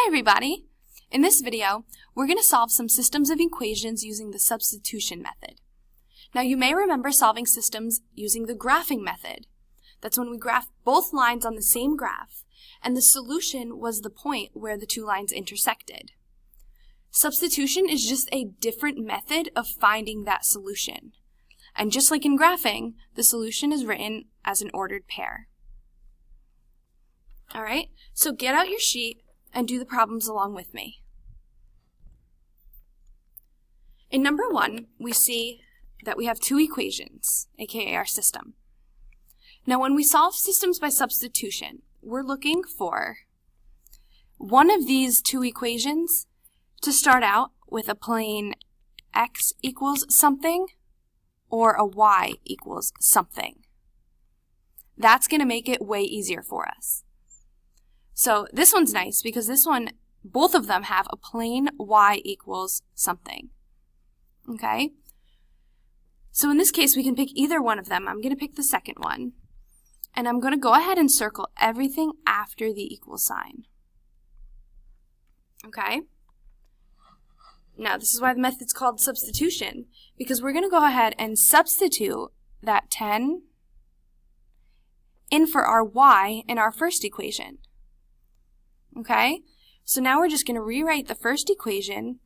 Hi everybody! In this video, we're going to solve some systems of equations using the substitution method. Now you may remember solving systems using the graphing method. That's when we graph both lines on the same graph, and the solution was the point where the two lines intersected. Substitution is just a different method of finding that solution. And just like in graphing, the solution is written as an ordered pair. Alright, so get out your sheet and do the problems along with me. In number 1, we see that we have two equations, aka our system. Now when we solve systems by substitution, we're looking for one of these two equations to start out with a plain x equals something or a y equals something. That's going to make it way easier for us. So this one's nice because this one, both of them have a plain y equals something. Okay? So in this case, we can pick either one of them. I'm going to pick the second one. And I'm going to go ahead and circle everything after the equal sign. Okay? Now, this is why the method's called substitution, because we're going to go ahead and substitute that 10 in for our y in our first equation. Okay? So now we're just going to rewrite the first equation,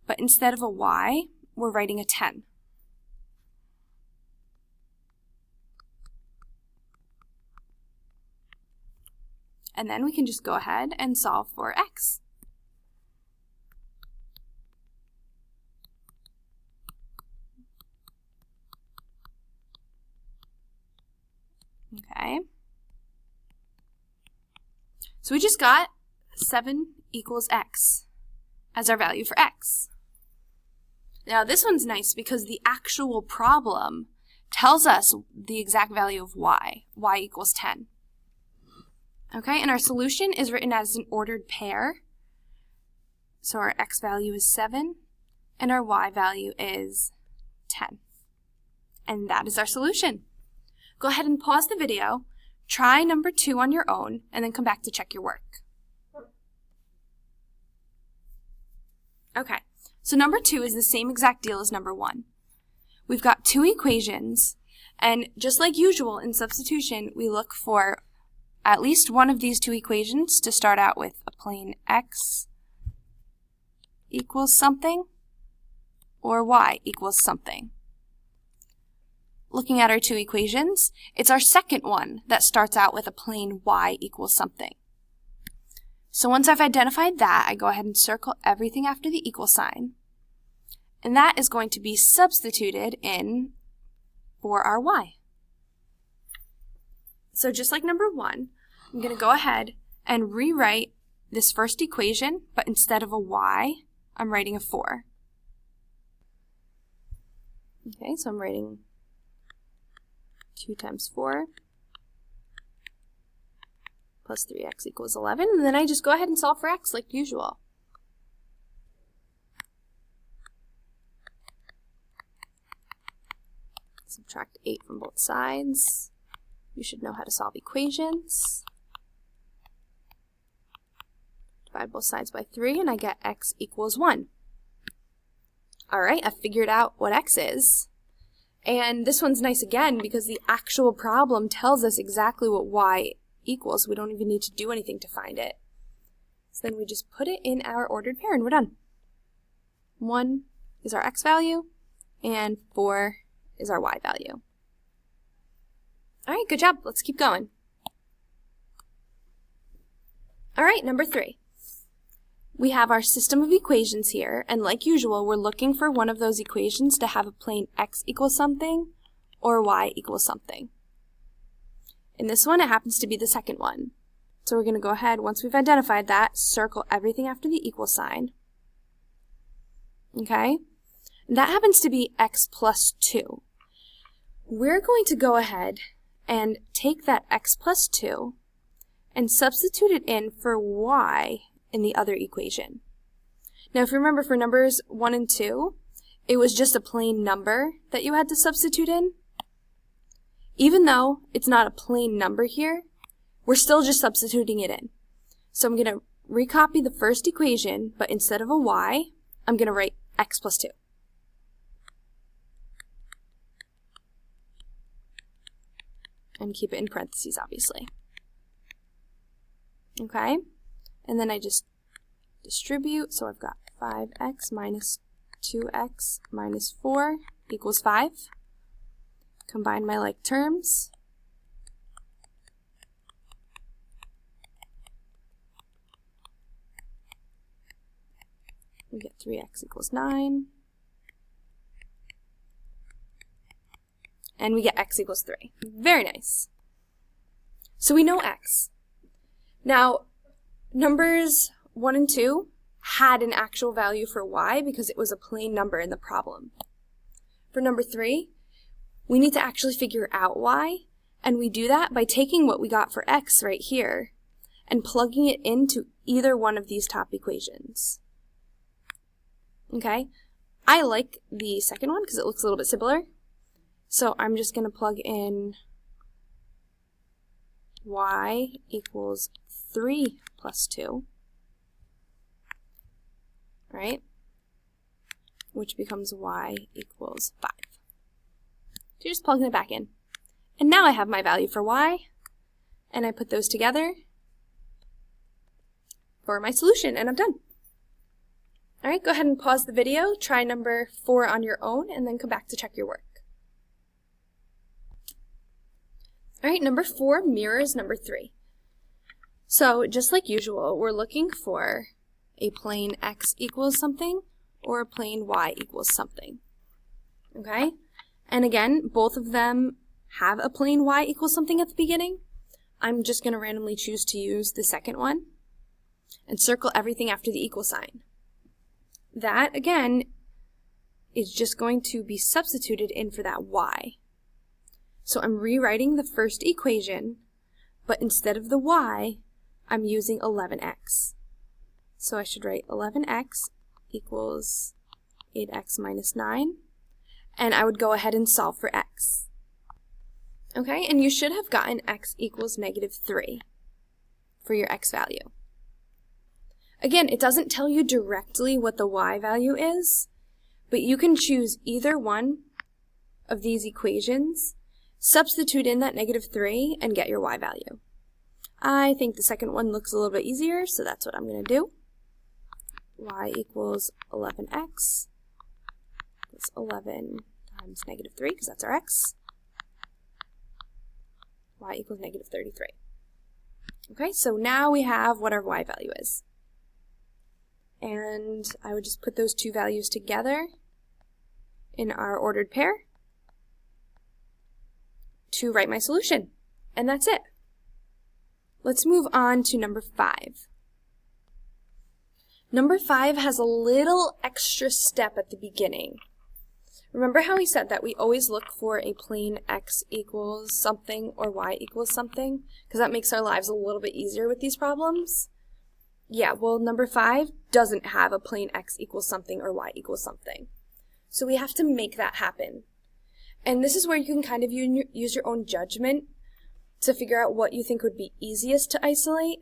but instead of a y, we're writing a 10. And then we can just go ahead and solve for x. Okay. So we just got 7 equals x as our value for x. Now this one's nice because the actual problem tells us the exact value of y equals 10. Okay, and our solution is written as an ordered pair. So our x value is 7 and our y value is 10. And that is our solution. Go ahead and pause the video, try number 2 on your own, and then come back to check your work. Okay, so number 2 is the same exact deal as number 1. We've got two equations, and just like usual in substitution, we look for at least one of these two equations to start out with a plain x equals something or y equals something. Looking at our two equations, it's our second one that starts out with a plain y equals something. So once I've identified that, I go ahead and circle everything after the equal sign. And that is going to be substituted in for our y. So just like number 1, I'm going to go ahead and rewrite this first equation, but instead of a y, I'm writing a 4. Okay, so I'm writing 2 times 4 plus 3x equals 11, and then I just go ahead and solve for x like usual. Subtract 8 from both sides. You should know how to solve equations. Divide both sides by 3, and I get x equals 1. Alright, I figured out what x is. And this one's nice again because the actual problem tells us exactly what y equals. We don't even need to do anything to find it. So then we just put it in our ordered pair and we're done. 1 is our x value and 4 is our y value. Alright, good job. Let's keep going. Alright, number 3. We have our system of equations here, and like usual, we're looking for one of those equations to have a plain x equals something or y equals something. In this one, it happens to be the second one. So we're going to go ahead, once we've identified that, circle everything after the equal sign. Okay? And that happens to be x plus 2. We're going to go ahead and take that x plus 2 and substitute it in for y in the other equation. Now if you remember for numbers 1 and 2, it was just a plain number that you had to substitute in. Even though it's not a plain number here, we're still just substituting it in. So I'm going to recopy the first equation, but instead of a y, I'm going to write x plus 2. And keep it in parentheses, obviously. Okay? And then I just distribute, so I've got 5x minus 2x minus 4 equals 5. Combine my like terms. We get 3x equals 9. And we get x equals 3. Very nice. So we know x. Now, numbers 1 and 2 had an actual value for y because it was a plain number in the problem. For number 3, we need to actually figure out y, and we do that by taking what we got for x right here and plugging it into either one of these top equations. Okay? I like the second one because it looks a little bit simpler. So I'm just going to plug in y equals 3 plus 2, right? Which becomes y equals 5. So you're just plugging it back in. And now I have my value for y, and I put those together for my solution, and I'm done. All right, go ahead and pause the video, try number 4 on your own, and then come back to check your work. All right, number 4 mirrors number 3. So just like usual, we're looking for a plane x equals something or a plane y equals something. Okay? And again, both of them have a plane y equals something at the beginning. I'm just going to randomly choose to use the second one and circle everything after the equal sign. That, again, is just going to be substituted in for that y. So I'm rewriting the first equation, but instead of the y, I'm using 11x. So I should write 11x equals 8x minus 9, and I would go ahead and solve for x. Okay, and you should have gotten x equals negative 3 for your x value. Again, it doesn't tell you directly what the y value is, but you can choose either one of these equations, substitute in that negative 3, and get your y value. I think the second one looks a little bit easier, so that's what I'm going to do. Y equals 11x. That's 11 times negative 3, because that's our x. Y equals negative 33. Okay, so now we have what our y value is. And I would just put those two values together in our ordered pair to write my solution. And that's it. Let's move on to number 5. Number 5 has a little extra step at the beginning. Remember how we said that we always look for a plane x equals something or y equals something? Because that makes our lives a little bit easier with these problems. Yeah, well, number 5 doesn't have a plane x equals something or y equals something. So we have to make that happen. And this is where you can kind of use your own judgment to figure out what you think would be easiest to isolate.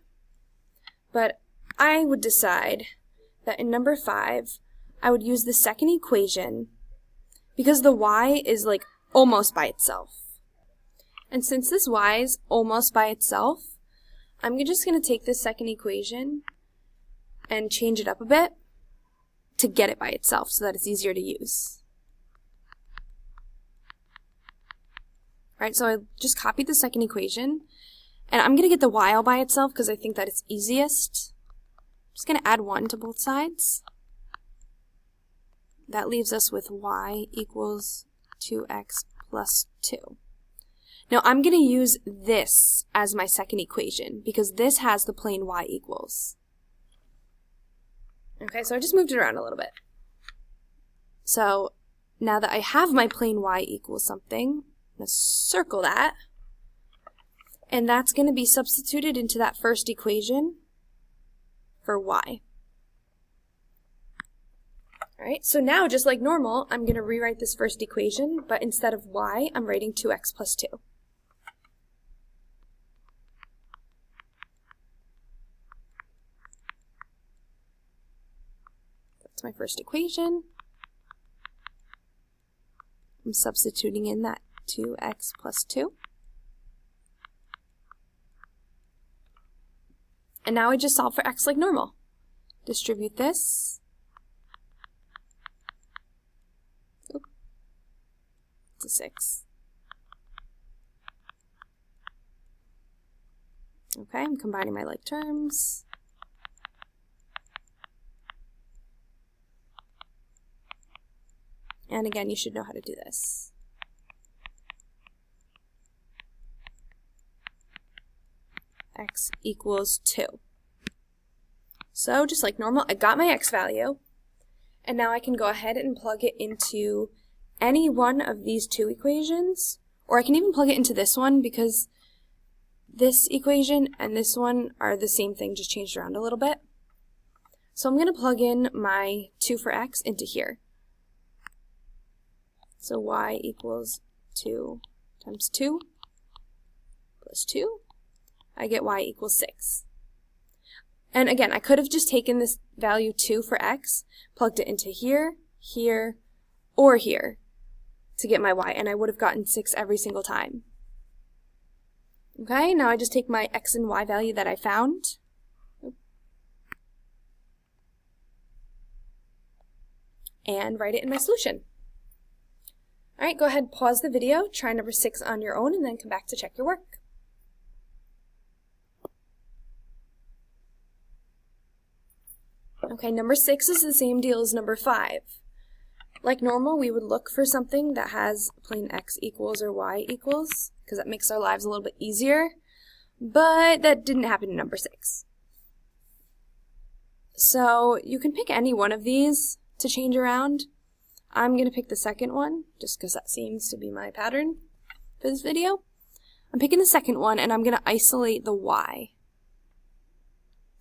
But I would decide that in number 5, I would use the second equation because the y is like almost by itself. And since this y is almost by itself, I'm just going to take this second equation and change it up a bit to get it by itself so that it's easier to use. Right, so I just copied the second equation, and I'm going to get the y all by itself because I think that it's easiest. I'm just going to add 1 to both sides. That leaves us with y equals 2x plus 2. Now I'm going to use this as my second equation because this has the plane y equals. Okay, so I just moved it around a little bit. So now that I have my plane y equals something, I'm going to circle that, and that's going to be substituted into that first equation for y. Alright, so now just like normal, I'm going to rewrite this first equation, but instead of y, I'm writing 2x plus 2. that's my first equation. I'm substituting in that 2x plus 2. And now I just solve for x like normal. Distribute this. Oop. It's a 6. Okay, I'm combining my like terms. And again, you should know how to do this. X equals 2. So just like normal, I got my x value, and now I can go ahead and plug it into any one of these two equations, or I can even plug it into this one because this equation and this one are the same thing, just changed around a little bit. So I'm going to plug in my 2 for x into here. So y equals 2 times 2 plus 2. I get y equals 6. And again, I could have just taken this value 2 for x, plugged it into here, here, or here to get my y, and I would have gotten 6 every single time. Okay, now I just take my x and y value that I found. And write it in my solution. Alright, go ahead, pause the video, try number 6 on your own, and then come back to check your work. Okay, number 6 is the same deal as number 5. Like normal, we would look for something that has plain x equals or y equals, because that makes our lives a little bit easier, but that didn't happen in number 6. So you can pick any one of these to change around. I'm going to pick the second one, just because that seems to be my pattern for this video. I'm picking the second one, and I'm going to isolate the y.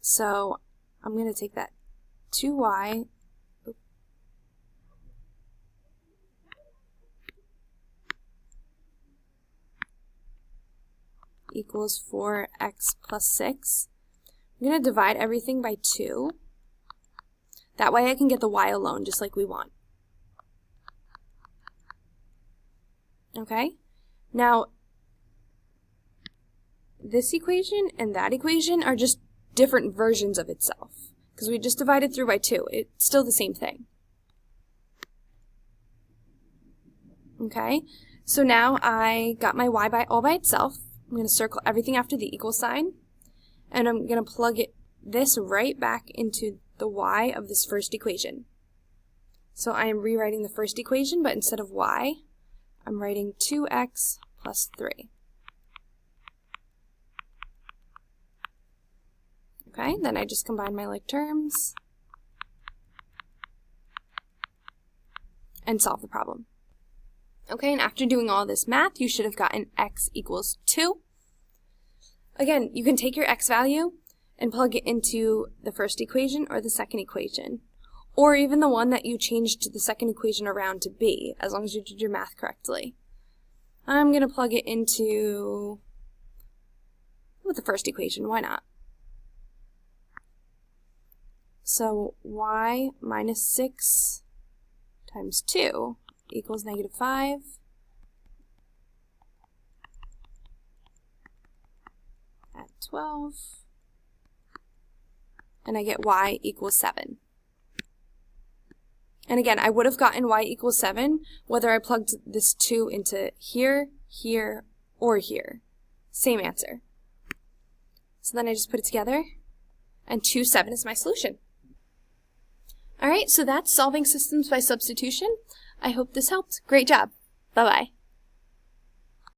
So I'm going to take that 2y equals 4x plus 6. I'm going to divide everything by 2. That way I can get the y alone, just like we want. Okay? Now, this equation and that equation are just different versions of itself, because we just divided through by 2. It's still the same thing. Okay? So now I got my y all by itself. I'm going to circle everything after the equal sign, and I'm going to plug this right back into the y of this first equation. So I am rewriting the first equation, but instead of y, I'm writing 2x plus 3. Okay, then I just combine my like terms and solve the problem. Okay, and after doing all this math, you should have gotten x equals 2. Again, you can take your x value and plug it into the first equation or the second equation, or even the one that you changed the second equation around to be, as long as you did your math correctly. I'm going to plug it into the first equation, why not? So y minus 6 times 2 equals negative 5. At 12. And I get y equals 7. And again, I would have gotten y equals 7 whether I plugged this 2 into here, here, or here. Same answer. So then I just put it together, and 2, 7 is my solution. Alright, so that's solving systems by substitution. I hope this helped. Great job. Bye-bye.